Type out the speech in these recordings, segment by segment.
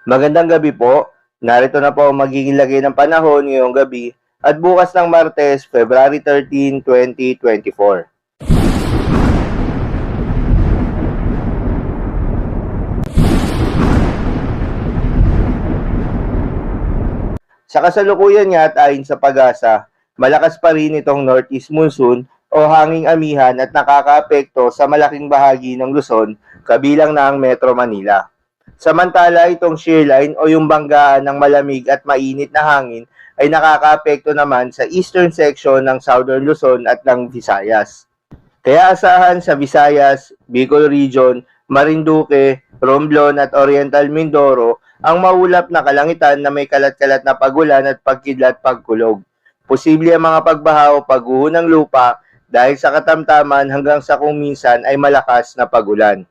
Magandang gabi po. Narito na po ang magiging lagay ng panahon ngayong gabi at bukas ng Martes, February 13, 2024. Sa kasalukuyan nga at ayon sa pag-asa, malakas pa rin itong northeast monsoon o hanging amihan at nakakaapekto sa malaking bahagi ng Luzon, kabilang na ang Metro Manila. Samantala, itong shear line o yung banggaan ng malamig at mainit na hangin ay nakakaapekto naman sa eastern section ng Southern Luzon at ng Visayas. Kaya asahan sa Visayas, Bicol Region, Marinduque, Romblon at Oriental Mindoro ang maulap na kalangitan na may kalat-kalat na pagulan at pagkidlat pagkulog. Posible ang mga pagbaha o pagguho ng lupa dahil sa katamtaman hanggang sa kung minsan ay malakas na pagulan.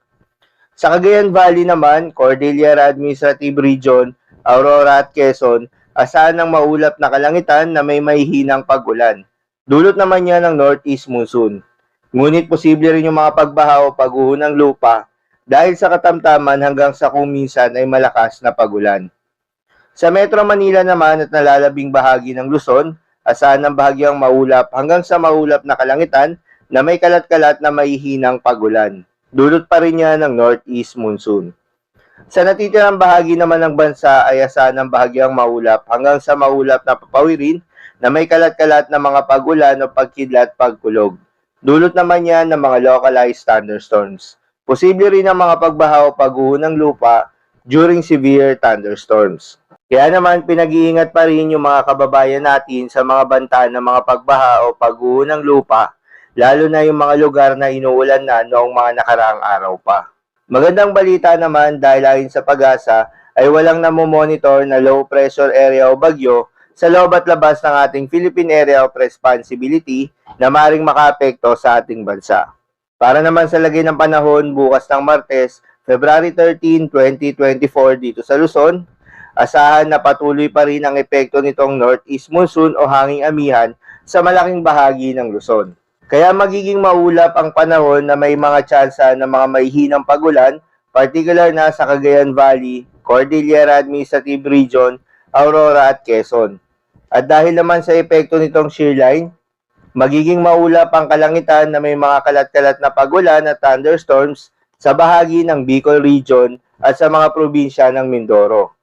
Sa Cagayan Valley naman, Cordillera Administrative Region, Aurora at Quezon, asahan ng maulap na kalangitan na may mahihinang pagulan. Dulot naman niya ng northeast monsoon. Ngunit posible rin yung mga pagbaha o pagguho ng lupa dahil sa katamtaman hanggang sa kung minsan ay malakas na pagulan. Sa Metro Manila naman at nalalabing bahagi ng Luzon, asahan ng bahagyang maulap hanggang sa maulap na kalangitan na may kalat-kalat na mahihinang pagulan. Dulot pa rin niya ng northeast monsoon. Sa natitirang bahagi naman ng bansa ay asahan ng bahagyang maulap hanggang sa maulap na papawirin na may kalat-kalat na mga pagulan o pagkidlat pagkulog. Dulot naman yan ng mga localized thunderstorms. Posible rin ang mga pagbaha o pagguho ng lupa during severe thunderstorms. Kaya naman pinag-iingat pa rin yung mga kababayan natin sa mga banta ng mga pagbaha o pagguho ng lupa, lalo na yung mga lugar na inuulan na noong mga nakaraang araw pa. Magandang balita naman dahil ayon sa pag-asa ay walang namomonitor na low pressure area o bagyo sa loob at labas ng ating Philippine Area of Responsibility na maring makaapekto sa ating bansa. Para naman sa lagay ng panahon bukas ng Martes, February 13, 2024 dito sa Luzon, asahan na patuloy pa rin ang epekto nitong northeast monsoon o hanging amihan sa malaking bahagi ng Luzon. Kaya magiging maulap ang panahon na may mga tsansa ng mga mahihinang pagulan, particular na sa Cagayan Valley, Cordillera Administrative Region, Aurora at Quezon. At dahil naman sa epekto nitong shear line, magiging maulap ang kalangitan na may mga kalat-kalat na pagulan at thunderstorms sa bahagi ng Bicol Region at sa mga probinsya ng Mindoro.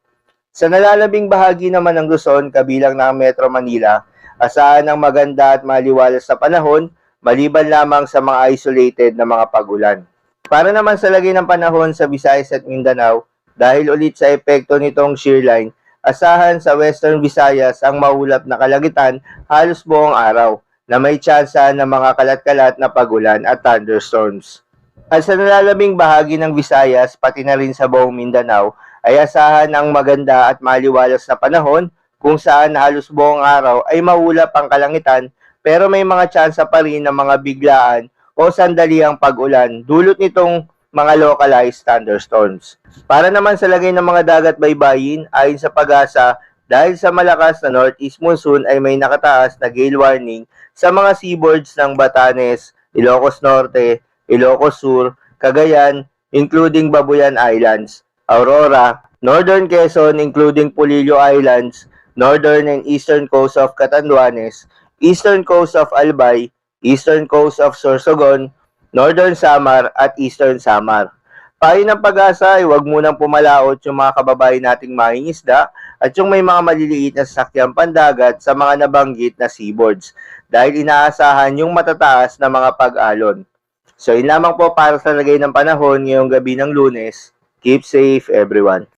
Sa nalalabing bahagi naman ng Luzon, kabilang ng Metro Manila, asahan ng maganda at maliwalas na panahon, maliban lamang sa mga isolated na mga pagulan. Para naman sa lagay ng panahon sa Visayas at Mindanao, dahil ulit sa epekto nitong shear line, asahan sa Western Visayas ang maulap na kalangitan halos buong araw, na may tsansa ng mga kalat-kalat na pagulan at thunderstorms. At sa nalalabing bahagi ng Visayas, pati na rin sa buong Mindanao, ay asahan ng maganda at maliwalas na panahon kung saan halos buong araw ay maulap ang kalangitan pero may mga tsansa pa rin ng mga biglaan o sandaliang pag-ulan dulot nitong mga localized thunderstorms. Para naman sa lagay ng mga dagat baybayin, ayon sa pag-asa, dahil sa malakas na northeast monsoon ay may nakataas na gale warning sa mga seaboards ng Batanes, Ilocos Norte, Ilocos Sur, Cagayan, including Babuyan Islands, Aurora, Northern Quezon including Polillo Islands, Northern and Eastern coast of Catanduanes, Eastern coast of Albay, Eastern coast of Sorsogon, Northern Samar at Eastern Samar. Payo ng pag-asa ay huwag munang pumalaot yung mga kababayan nating mangingisda at yung may mga maliliit na sasakyang pandagat sa mga nabanggit na seaboards dahil inaasahan yung matataas na mga pag-alon. So yun lamang po para sa lagay ng panahon ngayong gabi ng Lunes. Keep safe everyone.